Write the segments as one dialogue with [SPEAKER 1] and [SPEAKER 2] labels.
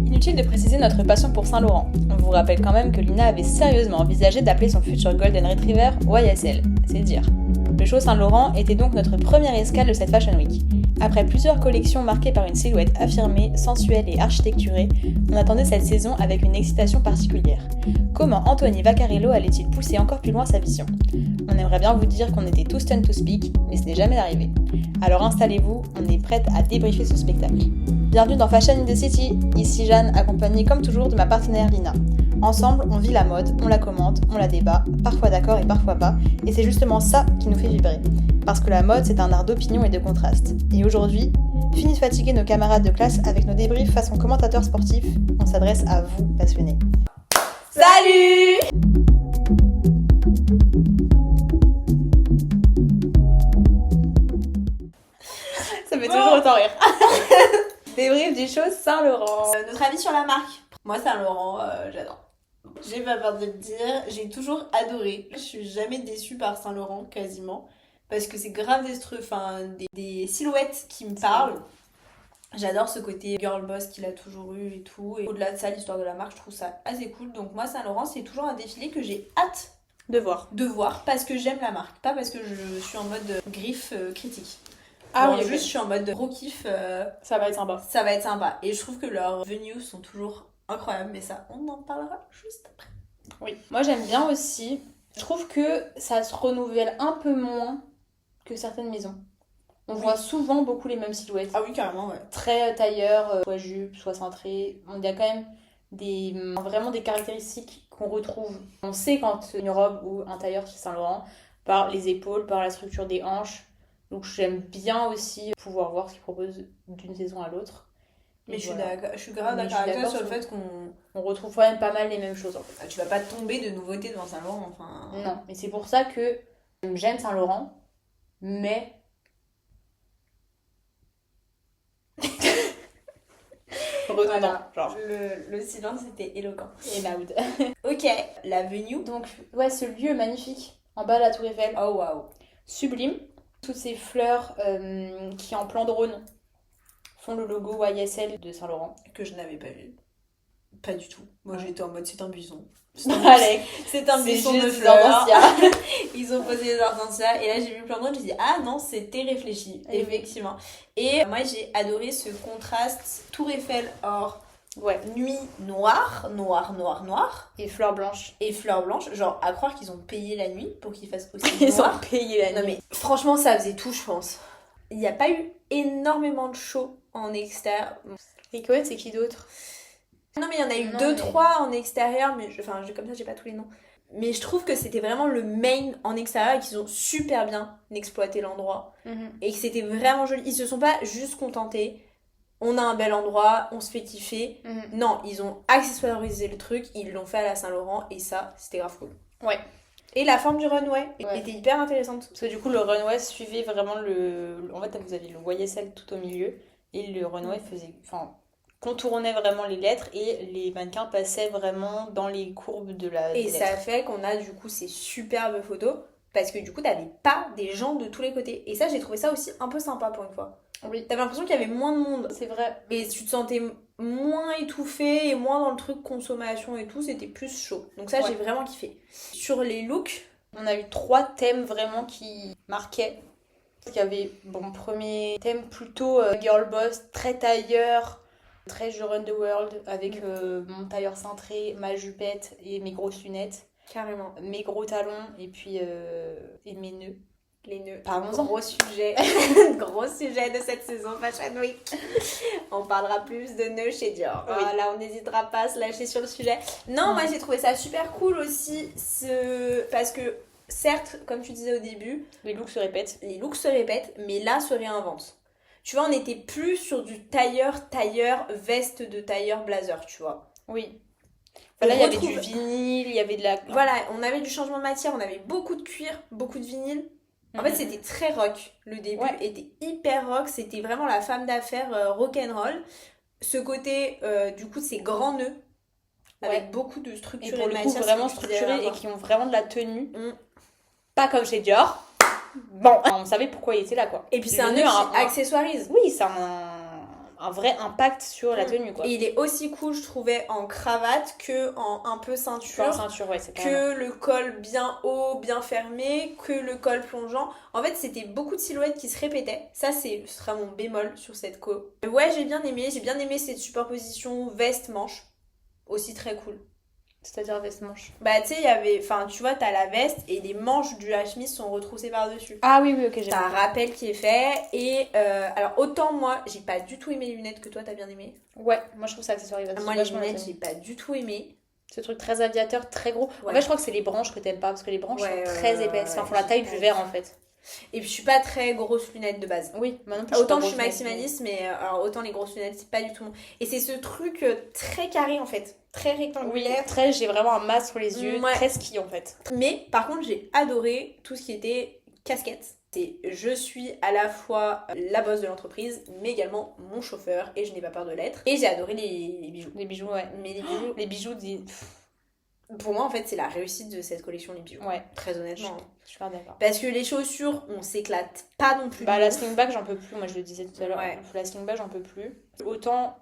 [SPEAKER 1] Inutile de préciser notre passion pour Saint-Laurent. On vous rappelle quand même que Lina avait sérieusement envisagé d'appeler son futur Golden Retriever YSL, c'est dire. Le show Saint-Laurent était donc notre première escale de cette Fashion Week. Après plusieurs collections marquées par une silhouette affirmée, sensuelle et architecturée, on attendait cette saison avec une excitation particulière. Comment Anthony Vaccarello allait-il pousser encore plus loin sa vision ? On aimerait bien vous dire qu'on était tous stunned to speak, mais ce n'est jamais arrivé. Alors installez-vous, on est prête à débriefer ce spectacle. Bienvenue dans Fashion in the City, ici Jeanne, accompagnée comme toujours de ma partenaire Lina. Ensemble, on vit la mode, on la commente, on la débat, parfois d'accord et parfois pas, et c'est justement ça qui nous fait vibrer. Parce que la mode, c'est un art d'opinion et de contraste. Et aujourd'hui, fini de fatiguer nos camarades de classe avec nos débriefs façon commentateurs sportifs, on s'adresse à vous, passionnés.
[SPEAKER 2] Salut!
[SPEAKER 1] Ça me fait toujours autant rire. Débrief du show Saint-Laurent.
[SPEAKER 2] Notre avis sur la marque. Moi, Saint-Laurent, j'adore. J'ai pas peur de le dire, j'ai toujours adoré. Je suis jamais déçue par Saint-Laurent, quasiment. Parce que c'est grave des silhouettes qui me parlent. J'adore ce côté girl boss qu'il a toujours eu et tout. Et au-delà de ça, l'histoire de la marque, je trouve ça assez cool. Donc moi, Saint-Laurent, c'est toujours un défilé que j'ai hâte
[SPEAKER 1] de voir.
[SPEAKER 2] Parce que j'aime la marque. Pas parce que je suis en mode griffe critique. Je suis en mode gros kiff.
[SPEAKER 1] Ça va être sympa.
[SPEAKER 2] Ça va être sympa. Et je trouve que leurs venues sont toujours incroyables. Mais ça, on en parlera juste après.
[SPEAKER 1] Oui. Moi, j'aime bien aussi. Je trouve que ça se renouvelle un peu moins que certaines maisons. On voit souvent beaucoup les mêmes silhouettes.
[SPEAKER 2] Ah oui, carrément, ouais.
[SPEAKER 1] Très tailleur, soit jupe, soit cintré. Il y a quand même vraiment des caractéristiques qu'on retrouve. On sait quand une robe ou un tailleur chez Saint-Laurent, par les épaules, par la structure des hanches. Donc j'aime bien aussi pouvoir voir ce qu'ils proposent d'une saison à l'autre.
[SPEAKER 2] Mais je suis grave d'accord avec toi sur le fait qu'on
[SPEAKER 1] retrouve quand même pas mal les mêmes choses en fait.
[SPEAKER 2] Tu vas pas tomber de nouveautés devant Saint-Laurent, enfin...
[SPEAKER 1] Non, mais c'est pour ça que j'aime Saint-Laurent, mais...
[SPEAKER 2] Voilà, genre. Le silence était éloquent.
[SPEAKER 1] Et loud.
[SPEAKER 2] Ok, la venue.
[SPEAKER 1] Donc, ouais, ce lieu magnifique, en bas de la Tour Eiffel.
[SPEAKER 2] Oh waouh.
[SPEAKER 1] Sublime. Toutes ces fleurs qui, en plan drone, font le logo YSL de Saint-Laurent.
[SPEAKER 2] Que je n'avais pas vu. Pas du tout. Moi, j'étais en mode, c'est un buisson.
[SPEAKER 1] C'est
[SPEAKER 2] un buisson de fleurs. Ils ont posé les hortensias. Et là, j'ai vu le plan drone, j'ai dit, ah non, c'était réfléchi.
[SPEAKER 1] Oui.
[SPEAKER 2] Effectivement. Et moi, j'ai adoré ce contraste Tour Eiffel or...
[SPEAKER 1] Ouais.
[SPEAKER 2] Nuit noire.
[SPEAKER 1] Et fleurs blanches.
[SPEAKER 2] Genre, à croire qu'ils ont payé la nuit pour qu'ils fassent aussi
[SPEAKER 1] Ils
[SPEAKER 2] noir.
[SPEAKER 1] ont payé la nuit.
[SPEAKER 2] Non mais, franchement, ça faisait tout, je pense. Il n'y a pas eu énormément de shows en extérieur.
[SPEAKER 1] Et Cohen, c'est qui d'autre ?
[SPEAKER 2] Non mais il y en a eu 2-3 en extérieur, mais comme ça, j'ai pas tous les noms. Mais je trouve que c'était vraiment le main en extérieur et qu'ils ont super bien exploité l'endroit. Et que c'était vraiment joli. Ils se sont pas juste contentés. On a un bel endroit, on se fait kiffer. Non, ils ont accessoirisé le truc, ils l'ont fait à la Saint-Laurent et ça, c'était grave cool.
[SPEAKER 1] Ouais.
[SPEAKER 2] Et la forme du runway était hyper intéressante.
[SPEAKER 1] Parce que du coup, le runway suivait vraiment En fait, vous aviez le YSL tout au milieu et le runway contournait vraiment les lettres et les mannequins passaient vraiment dans les courbes de la
[SPEAKER 2] Et ça fait qu'on a du coup ces superbes photos parce que du coup, t'avais pas des gens de tous les côtés. Et ça, j'ai trouvé ça aussi un peu sympa pour une fois.
[SPEAKER 1] Oui.
[SPEAKER 2] T'avais l'impression qu'il y avait moins de monde.
[SPEAKER 1] C'est vrai.
[SPEAKER 2] Et tu te sentais moins étouffé et moins dans le truc consommation et tout, c'était plus chaud. Donc ça, j'ai vraiment kiffé. Sur les looks,
[SPEAKER 1] on a eu 3 thèmes vraiment qui marquaient. Il y avait, premier thème plutôt girl boss, très tailleur, très je run the world, avec mon tailleur cintré, ma jupette et mes grosses lunettes.
[SPEAKER 2] Carrément.
[SPEAKER 1] Mes gros talons et puis et mes nœuds.
[SPEAKER 2] Les nœuds.
[SPEAKER 1] Parlons-en.
[SPEAKER 2] Gros sujet de cette saison Fashion Week. On parlera plus de nœuds chez Dior.
[SPEAKER 1] Oui.
[SPEAKER 2] Voilà, on n'hésitera pas à se lâcher sur le sujet. Non, moi j'ai trouvé ça super cool aussi. Parce que, certes, comme tu disais au début,
[SPEAKER 1] les looks se répètent,
[SPEAKER 2] mais là se réinventent. Tu vois, on n'était plus sur du tailleur, veste de tailleur, blazer, tu vois.
[SPEAKER 1] Oui. Là, il y avait du vinyle, il y avait de la...
[SPEAKER 2] Voilà, on avait du changement de matière, on avait beaucoup de cuir, beaucoup de vinyle. En fait, c'était très rock. Le début était hyper rock. C'était vraiment la femme d'affaires rock'n'roll. Ce côté, du coup, ces grands nœuds. Avec beaucoup de structure
[SPEAKER 1] et pour le coup, vraiment structurés et qui ont vraiment de la tenue.
[SPEAKER 2] Mm.
[SPEAKER 1] Pas comme chez Dior. bon, on savait pourquoi il était là, quoi.
[SPEAKER 2] Et puis c'est un nœud qui accessoirise.
[SPEAKER 1] Oui, c'est un vrai impact sur la tenue, quoi.
[SPEAKER 2] Et il est aussi cool, je trouvais, en cravate que en un peu ceinture.
[SPEAKER 1] En ceinture, ouais, c'est
[SPEAKER 2] que le col bien haut, bien fermé, que le col plongeant. En fait, c'était beaucoup de silhouettes qui se répétaient. Ça, ce sera mon bémol sur cette co. Ouais, j'ai bien aimé cette superposition veste-manche. Aussi très cool.
[SPEAKER 1] C'est-à-dire veste-manche.
[SPEAKER 2] Bah, tu sais, il y avait. Enfin, tu vois, t'as la veste et les manches de la chemise sont retroussées par-dessus.
[SPEAKER 1] Ah oui, ok, j'ai
[SPEAKER 2] T'as un rappel qui est fait. Et alors, autant moi, j'ai pas du tout aimé les lunettes que toi, t'as bien aimé.
[SPEAKER 1] Ouais, moi je trouve ça accessoire.
[SPEAKER 2] Moi, les lunettes, j'ai pas du tout aimé.
[SPEAKER 1] Ce truc très aviateur, très gros.
[SPEAKER 2] Ouais.
[SPEAKER 1] En fait, je crois que c'est les branches que t'aimes pas parce que les branches sont très épaisses. Enfin, font la taille du verre en fait.
[SPEAKER 2] Et puis je suis pas très grosse lunette de base.
[SPEAKER 1] Oui, maintenant plus
[SPEAKER 2] autant je suis maximaliste, mais alors autant les grosses lunettes, c'est pas du tout mon. Et c'est ce truc très carré en fait, très rectangulaire.
[SPEAKER 1] Oui, très, j'ai vraiment un masque sur les yeux,
[SPEAKER 2] ouais.
[SPEAKER 1] Très ski en fait.
[SPEAKER 2] Mais par contre, j'ai adoré tout ce qui était casquette. Je suis à la fois la boss de l'entreprise, mais également mon chauffeur, et je n'ai pas peur de l'être. Et j'ai adoré les bijoux.
[SPEAKER 1] Les bijoux, ouais.
[SPEAKER 2] Mais les bijoux pour moi, en fait, c'est la réussite de cette collection, les bijoux.
[SPEAKER 1] Ouais.
[SPEAKER 2] Très honnêtement.
[SPEAKER 1] Je suis d'accord.
[SPEAKER 2] Parce que les chaussures, on s'éclate pas non plus.
[SPEAKER 1] Bah, la slingback, j'en peux plus. Moi, je le disais tout à l'heure. Ouais. La slingback, j'en peux plus. Autant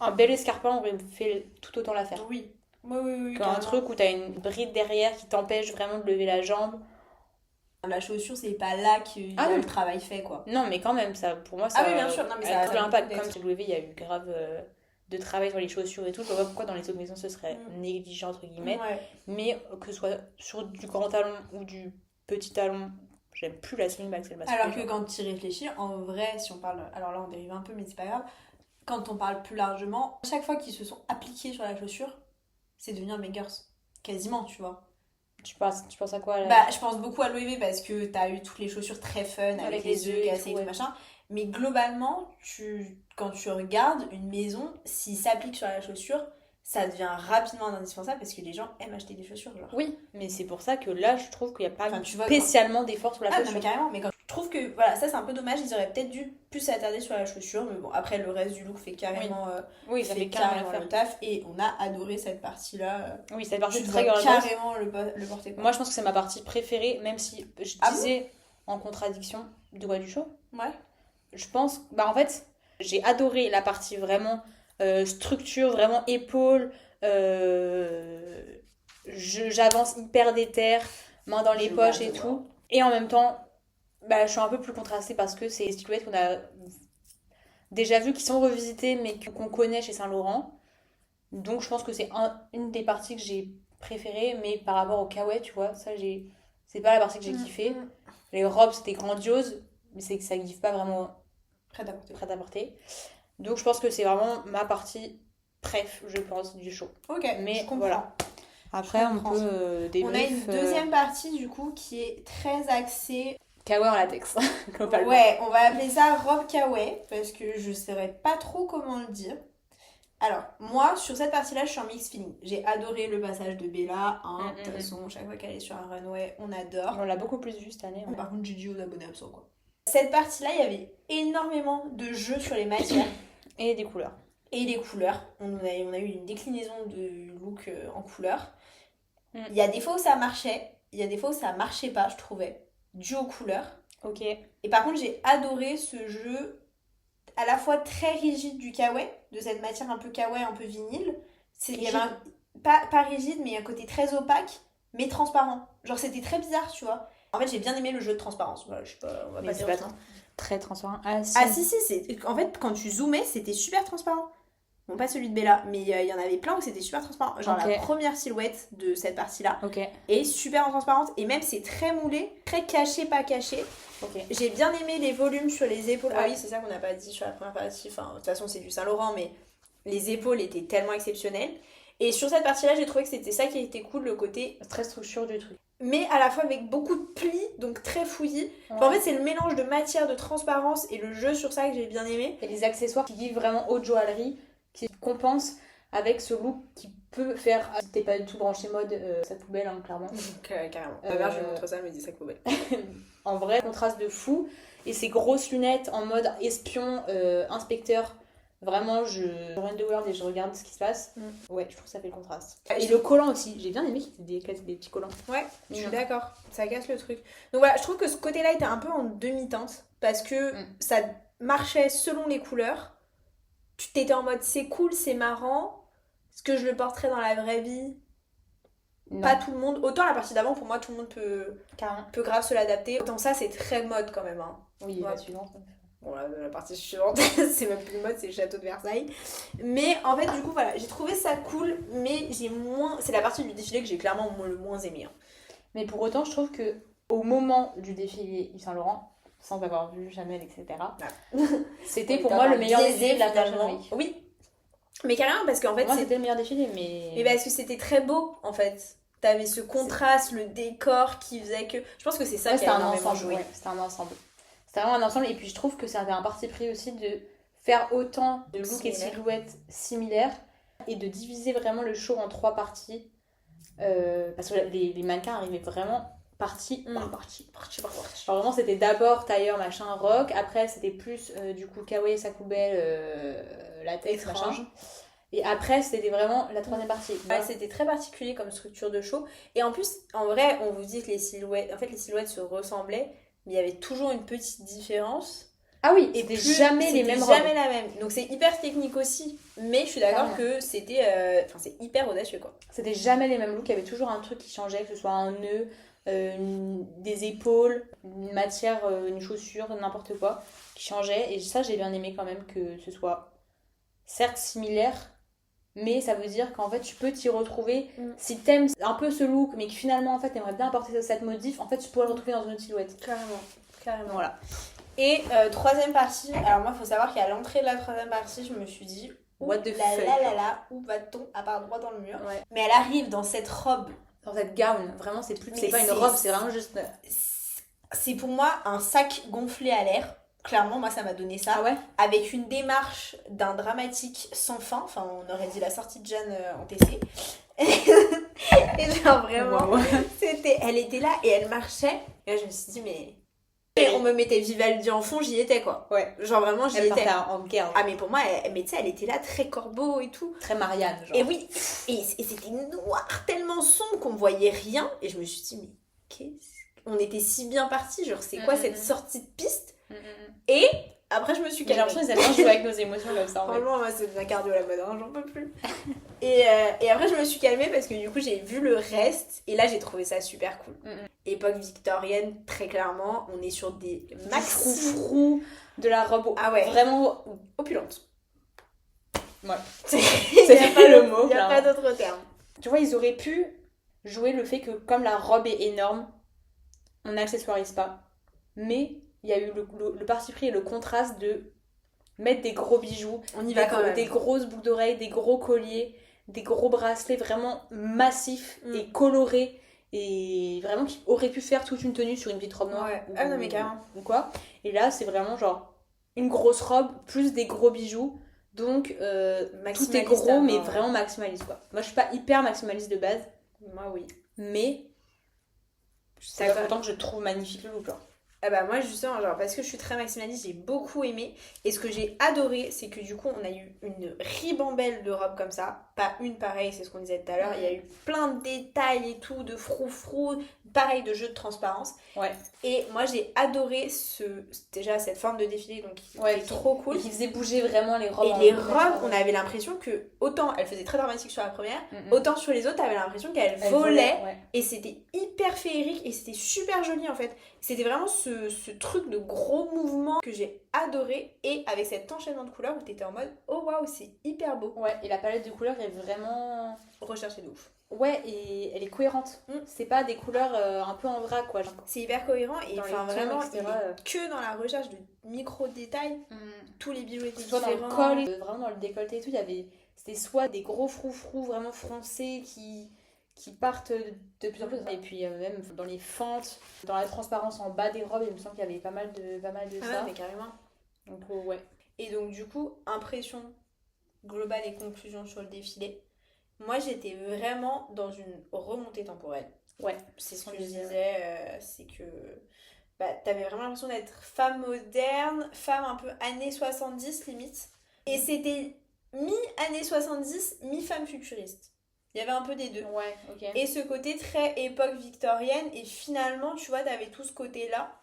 [SPEAKER 1] un bel escarpin aurait fait tout autant l'affaire.
[SPEAKER 2] Oui. Oui.
[SPEAKER 1] Qu'un truc où t'as une bride derrière qui t'empêche vraiment de lever la jambe.
[SPEAKER 2] La chaussure, c'est pas là qu'il y a le travail fait, quoi.
[SPEAKER 1] Non, mais quand même, ça, pour moi, ça
[SPEAKER 2] oui, bien sûr. Non, mais ça
[SPEAKER 1] a tout l'impact. Comme chez Louis V, il y a eu grave de travail sur les chaussures et tout. Je vois pas pourquoi dans les autres maisons ce serait négligé, entre guillemets. Ouais. Mais que ce soit sur du grand talon ou du petit talon, j'aime plus la slingback, c'est le masque.
[SPEAKER 2] Alors que quand tu y réfléchis, en vrai, si on parle. Alors là, on dérive un peu, mais c'est pas grave. Quand on parle plus largement, chaque fois qu'ils se sont appliqués sur la chaussure, c'est devenu un bangers. Quasiment, tu vois.
[SPEAKER 1] Tu penses à quoi là?
[SPEAKER 2] Bah, je pense beaucoup à l'OEV parce que t'as eu toutes les chaussures très fun avec les œufs cassés et tout machin. Mais globalement, quand tu regardes une maison, s'il s'applique sur la chaussure, ça devient rapidement indispensable parce que les gens aiment acheter des chaussures. Genre.
[SPEAKER 1] Oui, mais c'est pour ça que là, je trouve qu'il n'y a pas spécialement d'effort sur la chaussure.
[SPEAKER 2] Non, mais carrément, mais quand je trouve que voilà, ça c'est un peu dommage, ils auraient peut-être dû plus s'attarder sur la chaussure, mais bon, après le reste du look fait carrément,
[SPEAKER 1] ça fait carrément
[SPEAKER 2] le taf et on a adoré cette partie-là.
[SPEAKER 1] Oui, cette partie très
[SPEAKER 2] carrément le porter.
[SPEAKER 1] Moi, je pense que c'est ma partie préférée, même si je disais en contradiction de quoi du show.
[SPEAKER 2] Ouais.
[SPEAKER 1] Je pense, en fait, j'ai adoré la partie vraiment structure, vraiment épaule, j'avance hyper déter, main dans les poches et tout. Et en même temps, je suis un peu plus contrastée parce que c'est des silhouettes qu'on a déjà vues, qui sont revisitées, mais qu'on connaît chez Saint-Laurent. Donc je pense que c'est une des parties que j'ai préférées, mais par rapport au kawaii, tu vois, ça c'est pas la partie que j'ai kiffée. Les robes, c'était grandiose, mais c'est que ça giffe pas vraiment
[SPEAKER 2] prête
[SPEAKER 1] à porter. Donc je pense que c'est vraiment ma partie préf, je pense, du show.
[SPEAKER 2] Ok,
[SPEAKER 1] mais voilà. Après, on peut
[SPEAKER 2] on a une deuxième partie du coup qui est très axée
[SPEAKER 1] kawaii en latex.
[SPEAKER 2] Ouais, on va appeler ça robe kawaii parce que je saurais pas trop comment le dire. Alors, moi, sur cette partie-là, je suis en mix feeling. J'ai adoré le passage de Bella. De toute façon, chaque fois qu'elle est sur un runway, on adore.
[SPEAKER 1] On l'a beaucoup plus vu cette année. Ouais.
[SPEAKER 2] Par contre, GG aux abonnés absents, quoi. Cette partie-là, il y avait énormément de jeux sur les matières.
[SPEAKER 1] Et des couleurs.
[SPEAKER 2] Et les couleurs. On a eu une déclinaison de look en couleurs. Il y a des fois où ça marchait. Il y a des fois où ça marchait pas, je trouvais. Dû aux couleurs.
[SPEAKER 1] Ok.
[SPEAKER 2] Et par contre, j'ai adoré ce jeu à la fois très rigide du kawaii, de cette matière un peu kawaii, un peu vinyle. Il y avait pas rigide, mais un côté très opaque, mais transparent. Genre, c'était très bizarre, tu vois. En fait, j'ai bien aimé le jeu de transparence. Voilà, je sais pas, on va pas dire
[SPEAKER 1] pas très transparent. Ah,
[SPEAKER 2] si. En fait, quand tu zoomais, c'était super transparent. Bon, pas celui de Bella, mais il y en avait plein où c'était super transparent. Genre la première silhouette de cette partie-là est super transparente. Et même, c'est très moulé, très caché, pas caché. J'ai bien aimé les volumes sur les épaules. Ah oui, c'est ça qu'on n'a pas dit sur la première partie. Enfin, de toute façon, c'est du Saint-Laurent, mais les épaules étaient tellement exceptionnelles. Et sur cette partie-là, j'ai trouvé que c'était ça qui était cool, le côté
[SPEAKER 1] très structure du truc.
[SPEAKER 2] Mais à la fois avec beaucoup de plis, donc très fouillis. Enfin, en fait, c'est le mélange de matière, de transparence et le jeu sur ça que j'ai bien aimé.
[SPEAKER 1] Et les accessoires qui vivent vraiment haute joaillerie, qui compensent avec ce look qui peut faire... Si t'es pas du tout branché mode, sac poubelle, hein, clairement.
[SPEAKER 2] Carrément. Ma mère, je lui montre ça, elle me dit sac poubelle.
[SPEAKER 1] En vrai, contraste de fou. Et ces grosses lunettes en mode espion, inspecteur, Vraiment, je regarde the world et je regarde ce qui se passe. Ouais, je trouve que ça fait le contraste.
[SPEAKER 2] Ah,
[SPEAKER 1] Et le collant aussi, j'ai bien aimé qu'il y ait des petits collants.
[SPEAKER 2] Ouais, je suis d'accord, ça casse le truc. Donc voilà, je trouve que ce côté-là était un peu en demi-teinte parce que ça marchait selon les couleurs. Tu t'étais en mode c'est cool, c'est marrant. Est-ce que je le porterais dans la vraie vie?
[SPEAKER 1] Non.
[SPEAKER 2] Pas tout le monde. Autant la partie d'avant, pour moi, tout le monde
[SPEAKER 1] Carrément.
[SPEAKER 2] peut grave se l'adapter. Autant ça, c'est très mode quand même. Hein.
[SPEAKER 1] Oui,
[SPEAKER 2] Ouais.
[SPEAKER 1] la suivante.
[SPEAKER 2] Bon, la partie suivante, c'est même plus mode, c'est le château de Versailles. Mais en fait, du coup, voilà, j'ai trouvé ça cool, mais j'ai moins. C'est la partie du défilé que j'ai clairement le moins aimé. Hein.
[SPEAKER 1] Mais pour autant, je trouve que au moment du défilé Yves Saint Laurent, sans avoir vu Chanel, etc., c'était pour moi le meilleur défilé de la Fashion Week.
[SPEAKER 2] Oui, mais carrément, parce qu'en fait,
[SPEAKER 1] pour moi, c'était le meilleur défilé, mais.
[SPEAKER 2] Mais parce que c'était très beau, en fait. T'avais ce contraste, le décor qui faisait que. Je pense que c'est ça qui a énormément joué.
[SPEAKER 1] Ouais, c'était un ensemble. C'était vraiment un ensemble, et puis je trouve que c'était un parti pris aussi de faire autant de looks et silhouettes similaires et de diviser vraiment le show en 3 parties. Parce que les mannequins arrivaient vraiment partie par partie. Genre vraiment, c'était d'abord tailleur, machin, rock. Après, c'était plus du coup kawaii, sakoubel, latex, machin. Et après, c'était vraiment la 3e partie.
[SPEAKER 2] Ouais, c'était très particulier comme structure de show. Et en plus, en vrai, on vous dit que les silhouettes se ressemblaient, mais il y avait toujours une petite différence.
[SPEAKER 1] Ah oui, et c'était jamais les mêmes robes.
[SPEAKER 2] Jamais la même. Donc c'est hyper technique aussi, mais je suis d'accord que c'était... c'est hyper audacieux, quoi.
[SPEAKER 1] C'était jamais les mêmes looks, il y avait toujours un truc qui changeait, que ce soit un nœud, des épaules, une matière, une chaussure, n'importe quoi, qui changeait. Et ça, j'ai bien aimé quand même que ce soit certes similaire, mais ça veut dire qu'en fait tu peux t'y retrouver. Si t'aimes un peu ce look, mais que finalement en fait t'aimerais bien apporter cette modif, en fait tu pourrais le retrouver dans une autre silhouette.
[SPEAKER 2] Carrément. Voilà. Et 3e partie, alors moi il faut savoir qu'à l'entrée de la 3e partie, je me suis dit
[SPEAKER 1] what the
[SPEAKER 2] fuck, où va-t-on à part droit dans le mur. Mais elle arrive dans cette robe,
[SPEAKER 1] dans cette gown, vraiment c'est pas une robe, c'est vraiment juste...
[SPEAKER 2] C'est pour moi un sac gonflé à l'air. Clairement, moi, ça m'a donné ça.
[SPEAKER 1] Ah ouais.
[SPEAKER 2] Avec une démarche d'un dramatique sans fin. Enfin, on aurait dit la sortie de Jeanne en TC. Et genre, vraiment, elle était là et elle marchait. Et là, je me suis dit, mais... Et on me mettait Vivaldi en fond, j'y étais, quoi.
[SPEAKER 1] Ouais.
[SPEAKER 2] Genre, vraiment, j'y étais.
[SPEAKER 1] En guerre.
[SPEAKER 2] Ah, mais pour moi, elle était là, très corbeau et tout.
[SPEAKER 1] Très Marianne, genre.
[SPEAKER 2] Et oui, et c'était noir, tellement sombre qu'on voyait rien. Et je me suis dit, mais qu'est-ce... On était si bien partis, genre, c'est quoi cette sortie de piste? Et après, je me suis calmée.
[SPEAKER 1] J'ai l'impression qu'ils aiment bien jouer avec nos émotions comme ça.
[SPEAKER 2] Franchement, moi, c'est bien cardio la mode, hein, j'en peux plus. Et après, je me suis calmée parce que du coup, j'ai vu le reste. Et là, j'ai trouvé ça super cool. Époque victorienne, très clairement, on est sur des maxi
[SPEAKER 1] froufrous de la robe vraiment
[SPEAKER 2] opulente.
[SPEAKER 1] Ouais.
[SPEAKER 2] C'est pas le mot. Il n'y a pas d'autre terme.
[SPEAKER 1] Tu vois, ils auraient pu jouer le fait que comme la robe est énorme, on n'accessoirise pas. Mais il y a eu le parti pris et le contraste de mettre des gros bijoux,
[SPEAKER 2] on y va quand même.
[SPEAKER 1] Des grosses boucles d'oreilles, des gros colliers, des gros bracelets vraiment massifs et colorés. Et vraiment qui aurait pu faire toute une tenue sur une petite robe noire.
[SPEAKER 2] Ouais. Ah non mais carrément.
[SPEAKER 1] Ou quoi. Et là c'est vraiment genre une grosse robe plus des gros bijoux. Donc tout est gros mais vraiment maximaliste quoi. Moi je suis pas hyper maximaliste de base.
[SPEAKER 2] Moi oui.
[SPEAKER 1] Mais c'est pas pourtant que je trouve magnifique le look genre.
[SPEAKER 2] Ah bah moi justement genre parce que je suis très maximaliste j'ai beaucoup aimé et ce que j'ai adoré c'est que du coup on a eu une ribambelle de robes comme ça, pas une pareille, c'est ce qu'on disait tout à l'heure, il y a eu plein de détails et tout, de froufrou, pareil de jeu de transparence.
[SPEAKER 1] Ouais.
[SPEAKER 2] Et moi j'ai adoré déjà cette forme de défilé donc qui était trop cool.
[SPEAKER 1] Et qui faisait bouger vraiment les robes.
[SPEAKER 2] Et les robes on avait l'impression que autant elle faisait très dramatique sur la première, autant sur les autres t'avais l'impression qu'elle volait et c'était hyper féerique et c'était super joli en fait. C'était vraiment ce truc de gros mouvement que j'ai adoré et avec cet enchaînement de couleurs où t'étais en mode oh waouh c'est hyper beau.
[SPEAKER 1] Ouais et la palette de couleurs est vraiment
[SPEAKER 2] recherchée de ouf.
[SPEAKER 1] Ouais et elle est cohérente. C'est pas des couleurs un peu en vrac quoi. Genre.
[SPEAKER 2] C'est hyper cohérent et enfin vraiment que dans la recherche de micro détails tous les bijoux étaient différents.
[SPEAKER 1] Dans le col, vraiment dans le décolleté et tout c'était soit des gros froufrous vraiment froncés qui partent de plus en plus. Et puis même dans les fentes, dans la transparence en bas des robes, il me semble qu'il y avait pas mal de ça.
[SPEAKER 2] Ouais, mais carrément.
[SPEAKER 1] Donc ouais.
[SPEAKER 2] Et donc du coup, impression globale et conclusion sur le défilé. Moi, j'étais vraiment dans une remontée temporelle.
[SPEAKER 1] Ouais.
[SPEAKER 2] C'est ce que je disais, c'est que t'avais vraiment l'impression d'être femme moderne, femme un peu années 70 limite. Et c'était mi-années 70, mi-femme futuriste. Il y avait un peu des deux.
[SPEAKER 1] Ouais, ok.
[SPEAKER 2] Et ce côté très époque victorienne, et finalement, tu vois, t'avais tout ce côté-là.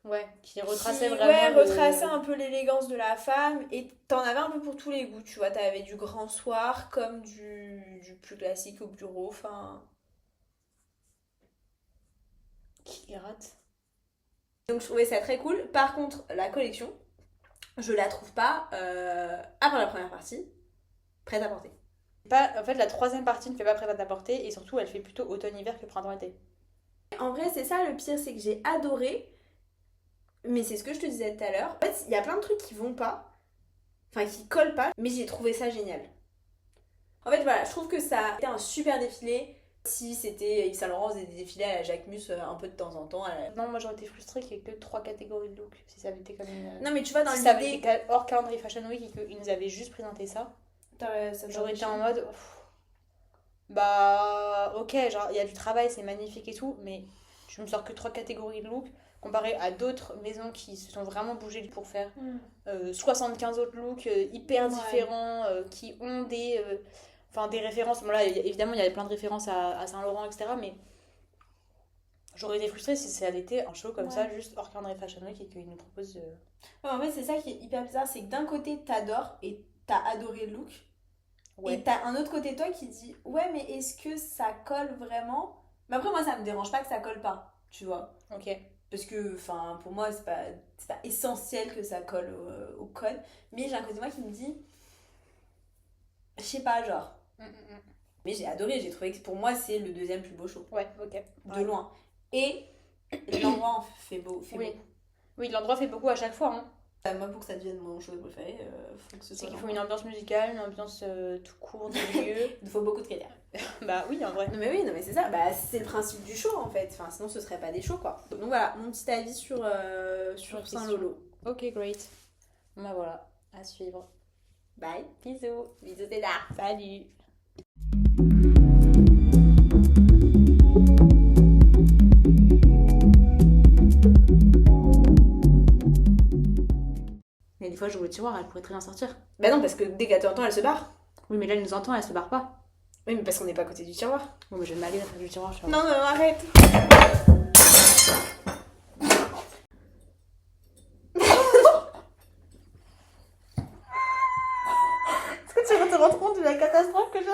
[SPEAKER 1] Ouais, qui retraçait
[SPEAKER 2] Qui,
[SPEAKER 1] vraiment.
[SPEAKER 2] ouais, retraçait un peu l'élégance de la femme, et t'en avais un peu pour tous les goûts, tu vois. T'avais du grand soir, comme du plus classique au bureau, enfin...
[SPEAKER 1] Qui gratte.
[SPEAKER 2] Donc je trouvais ça très cool. Par contre, la collection, je la trouve pas, après la première partie, prête à porter.
[SPEAKER 1] En fait, la troisième partie ne fait pas prête à t'apporter et surtout, elle fait plutôt automne-hiver que printemps-été.
[SPEAKER 2] En vrai, c'est ça le pire, c'est que j'ai adoré, mais c'est ce que je te disais tout à l'heure. En fait, il y a plein de trucs qui vont pas, enfin qui collent pas, mais j'ai trouvé ça génial. En fait, voilà, je trouve que ça a été un super défilé. Si c'était Yves Saint Laurent faisait des défilés à la Jacquemus un peu de temps en temps.
[SPEAKER 1] Non, moi j'aurais été frustrée qu'il n'y ait que 3 catégories de look. Si ça avait été comme une.
[SPEAKER 2] Non, mais tu vois, dans
[SPEAKER 1] si ça avait
[SPEAKER 2] l'idée.
[SPEAKER 1] été hors calendrier Fashion Week et qu'ils nous avaient juste présenté ça, j'aurais été en mode. Bah, ok, genre il y a du travail, c'est magnifique et tout, mais tu me sors que 3 catégories de look comparé à d'autres maisons qui se sont vraiment bougées pour faire 75 autres looks hyper différents qui ont des références. Bon, là, évidemment, il y a plein de références à Saint-Laurent, etc. Mais j'aurais été frustrée si ça avait été un show comme ça, juste hors calendrier Fashion Week et qu'ils nous proposent.
[SPEAKER 2] Ouais, en fait, c'est ça qui est hyper bizarre, c'est que d'un côté, t'adores et t'as adoré le look.
[SPEAKER 1] Ouais.
[SPEAKER 2] Et t'as un autre côté de toi qui dit ouais, mais est-ce que ça colle vraiment? Mais après, moi, ça me dérange pas que ça colle pas, tu vois.
[SPEAKER 1] Ok.
[SPEAKER 2] Parce que, enfin, pour moi, c'est pas essentiel que ça colle au code. Mais j'ai un côté de moi qui me dit, je sais pas, genre. Mais j'ai adoré, j'ai trouvé que pour moi, c'est le deuxième plus beau show.
[SPEAKER 1] Ouais, ok.
[SPEAKER 2] De loin. Et l'endroit en fait beau.
[SPEAKER 1] Oui. Oui, l'endroit fait beaucoup à chaque fois. Hein.
[SPEAKER 2] Moi, pour que ça devienne mon show préféré, faut que ce soit.
[SPEAKER 1] C'est qu'il faut une ambiance musicale, une ambiance tout court du lieu.
[SPEAKER 2] Il faut beaucoup de critères.
[SPEAKER 1] Bah oui, en vrai.
[SPEAKER 2] Non mais c'est ça, bah c'est le principe du show en fait, enfin sinon ce serait pas des shows quoi. Donc voilà, mon petit avis sur Saint-Lolo.
[SPEAKER 1] Ok, great. Bon bah voilà, à suivre.
[SPEAKER 2] Bye.
[SPEAKER 1] Bisous.
[SPEAKER 2] Bisous Tédard.
[SPEAKER 1] Salut. Mais des fois, j'ouvre le tiroir, elle pourrait très bien sortir.
[SPEAKER 2] Bah non, parce que dès qu'elle t'entend, elle se barre.
[SPEAKER 1] Oui, mais là, elle nous entend, elle se barre pas.
[SPEAKER 2] Oui, mais parce qu'on n'est pas à côté du tiroir.
[SPEAKER 1] Bon, mais je vais m'aller à du tiroir. Je
[SPEAKER 2] Non, arrête. Est-ce que tu te rends compte de la catastrophe que j'ai?